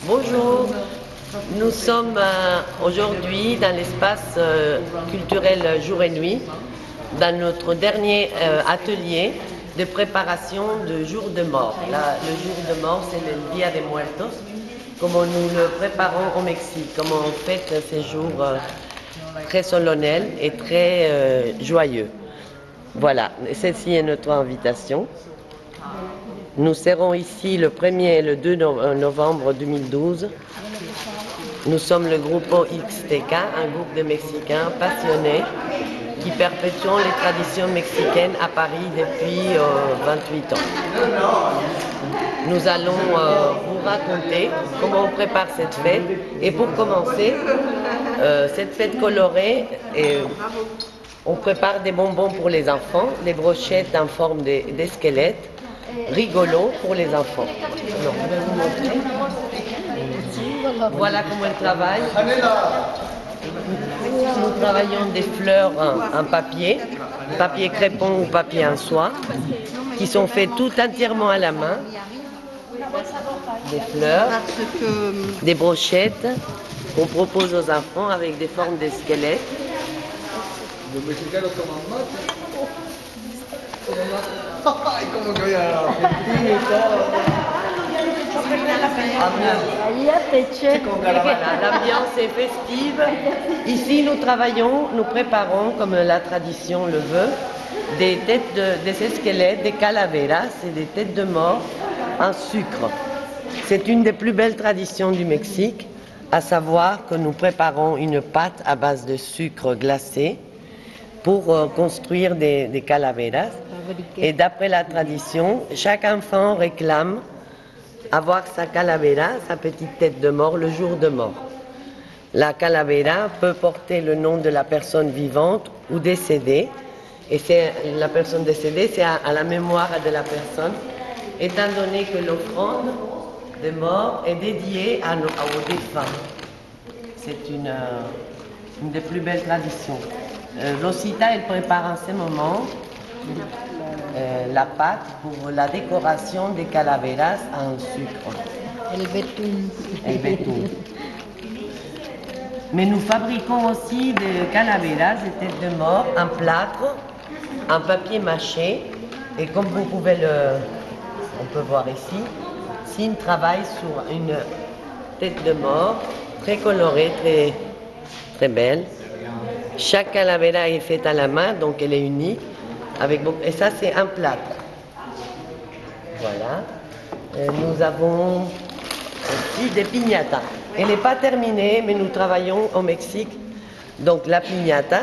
Bonjour, nous sommes aujourd'hui dans l'espace culturel jour et nuit, dans notre dernier atelier de préparation de jour de mort. Le jour de mort, c'est le Dia de Muertos, comme nous le préparons au Mexique, comme on fête ces jours très solennels et très joyeux. Voilà, celle-ci est notre invitation. Nous serons ici le 1er et le 2 novembre 2012. Nous sommes le groupe XTK, un groupe de Mexicains passionnés qui perpétuent les traditions mexicaines à Paris depuis 28 ans. Nous allons vous raconter comment on prépare cette fête. Et pour commencer, cette fête colorée, on prépare des bonbons pour les enfants, des brochettes en forme de squelettes, rigolo pour les enfants. Alors, je vais vous montrer. Voilà comment elle travaille. Nous travaillons des fleurs en papier crépon ou papier en soie, qui sont faites tout entièrement à la main. Des fleurs, des brochettes qu'on propose aux enfants avec des formes de squelettes. L'ambiance est festive. Ici, nous préparons, comme la tradition le veut, des squelettes, des calaveras et des têtes de mort en sucre. C'est une des plus belles traditions du Mexique, à savoir que nous préparons une pâte à base de sucre glacé pour construire des calaveras. Et d'après la tradition, chaque enfant réclame avoir sa calavera, sa petite tête de mort, le jour de mort. La calavera peut porter le nom de la personne vivante ou décédée, et c'est la personne décédée, c'est à la mémoire de la personne, étant donné que l'offrande de mort est dédiée aux défunts. C'est une des plus belles traditions. Rosita, elle prépare en ce moment la pâte pour la décoration des calaveras en sucre. El betún. Mais nous fabriquons aussi des calaveras, des têtes de mort en plâtre, en papier mâché. Et comme vous pouvez on peut voir ici, Cine travaille sur une tête de mort très colorée, très, très belle. Chaque calavera est faite à la main, donc elle est unique. Et ça, c'est un plâtre. Voilà. Nous avons aussi des piñatas. Elle n'est pas terminée, mais nous travaillons au Mexique. Donc la piñata,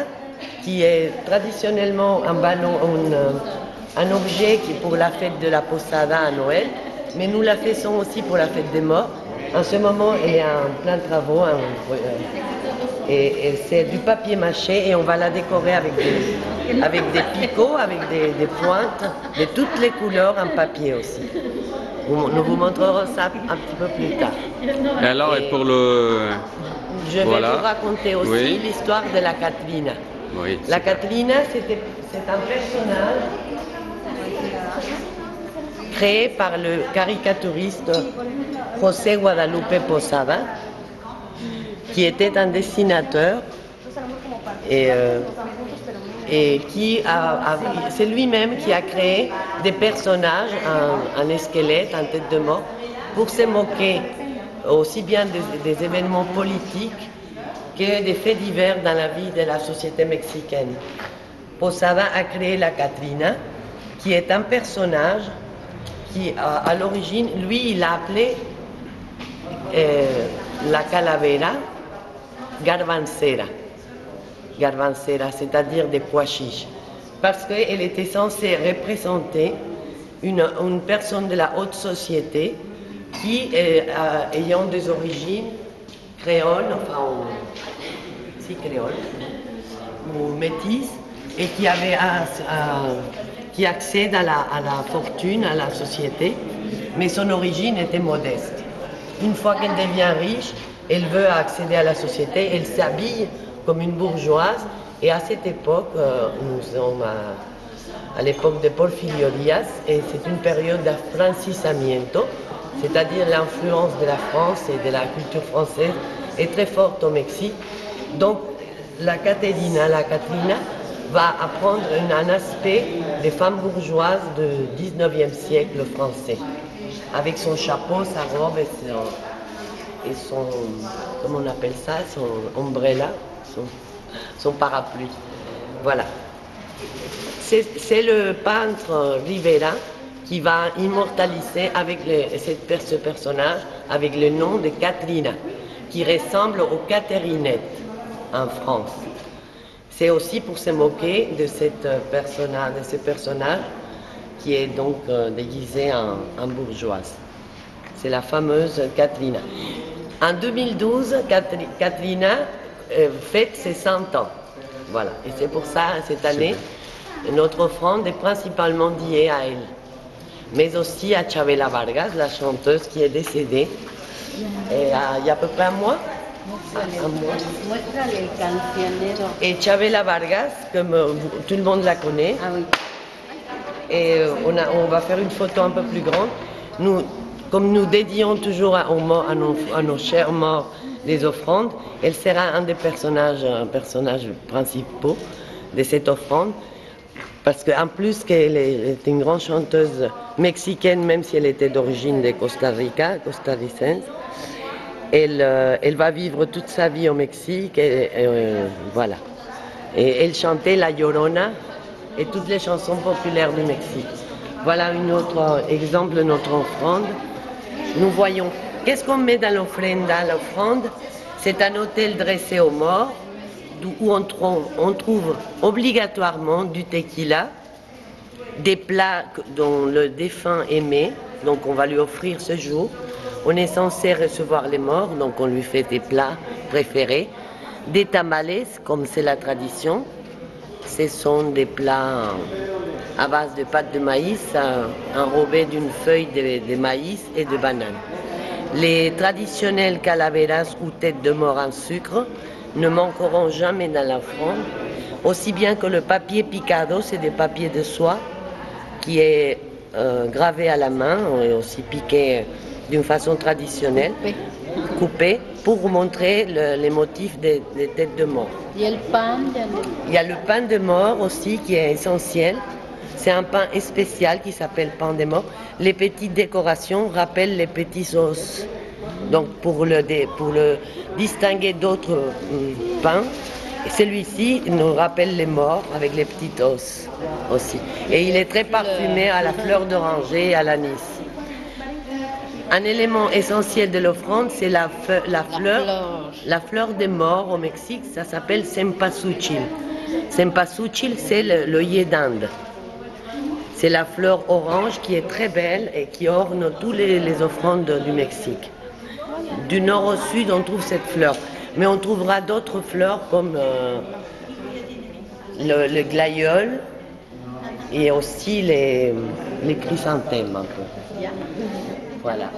qui est traditionnellement un ballon, un objet qui est pour la fête de la Posada à Noël, mais nous la faisons aussi pour la fête des morts. En ce moment, elle est en plein travaux. Et c'est du papier mâché et on va la décorer avec des picots, avec des pointes, de toutes les couleurs en papier aussi. Nous vous montrerons ça un petit peu plus tard. Et alors, et pour le... Je vais vous raconter aussi l'histoire de la Catrina. Oui, la Catrina, c'est un personnage créé par le caricaturiste José Guadalupe Posada, qui était un dessinateur et c'est lui-même qui a créé des personnages en squelette, en tête de mort, pour se moquer aussi bien des événements politiques que des faits divers dans la vie de la société mexicaine. Posada a créé la Catrina, qui est un personnage qui, à l'origine, lui, il a appelé la calavera garbancera, c'est-à-dire des pois chiches, parce qu'elle était censée représenter une personne de la haute société qui, ayant des origines créoles, créoles, ou métisses, et qui accède à la fortune, à la société, mais son origine était modeste. Une fois qu'elle devient riche, elle veut accéder à la société, elle s'habille comme une bourgeoise, et à cette époque, nous sommes à l'époque de Porfirio Díaz, et c'est une période d'affrancissamiento, c'est-à-dire l'influence de la France et de la culture française est très forte au Mexique. Donc la Caterina va apprendre un aspect des femmes bourgeoises du 19e siècle français, avec son chapeau, sa robe et son comment on appelle ça, son ombrella, son parapluie. Voilà. C'est le peintre Rivera qui va immortaliser avec ce personnage avec le nom de Catrina, qui ressemble aux Catherinettes en France. C'est aussi pour se moquer de ce personnage qui est donc déguisé en bourgeoise. C'est la fameuse Catrina. En 2012, Catrina fête ses 100 ans. Voilà. Et c'est pour ça, cette année, notre offrande est principalement liée à elle. Mais aussi à Chavela Vargas, la chanteuse qui est décédée il y a à peu près un mois. Et Chavela Vargas, comme tout le monde la connaît, et on va faire une photo un peu plus grande. Comme nous dédions toujours à nos chers morts les offrandes, elle sera un des personnages principaux de cette offrande, parce qu'en plus qu'elle est une grande chanteuse mexicaine, même si elle était d'origine de Costa Rica, costarricense, elle va vivre toute sa vie au Mexique, voilà. Et elle chantait La Llorona et toutes les chansons populaires du Mexique. Voilà un autre exemple de notre offrande. Nous voyons, qu'est-ce qu'on met dans l'offrande? C'est un autel dressé aux morts, où on trouve obligatoirement du tequila, des plats dont le défunt aimait, donc on va lui offrir ce jour. On est censé recevoir les morts, donc on lui fait des plats préférés. Des tamales, comme c'est la tradition. Ce sont des plats à base de pâte de maïs, enrobés d'une feuille de maïs et de banane. Les traditionnelles calaveras ou têtes de mort en sucre ne manqueront jamais dans l'offrande, aussi bien que le papier picado, c'est des papiers de soie qui est gravé à la main et aussi piqué d'une façon traditionnelle, coupé, pour montrer les motifs des têtes de mort. Il y a le pain de mort aussi qui est essentiel. C'est un pain spécial qui s'appelle pain de mort. Les petites décorations rappellent les petits os. Donc pour le distinguer d'autres pains, celui-ci nous rappelle les morts avec les petits os aussi. Et il est très parfumé à la fleur d'oranger et à l'anis. Un élément essentiel de l'offrande, c'est la fleur des morts au Mexique, ça s'appelle cempasúchil. Cempasúchil, c'est l'œillet d'Inde. C'est la fleur orange qui est très belle et qui orne toutes les offrandes du Mexique. Du nord au sud, on trouve cette fleur. Mais on trouvera d'autres fleurs comme le glaïeul et aussi les chrysanthèmes un peu. Voilà.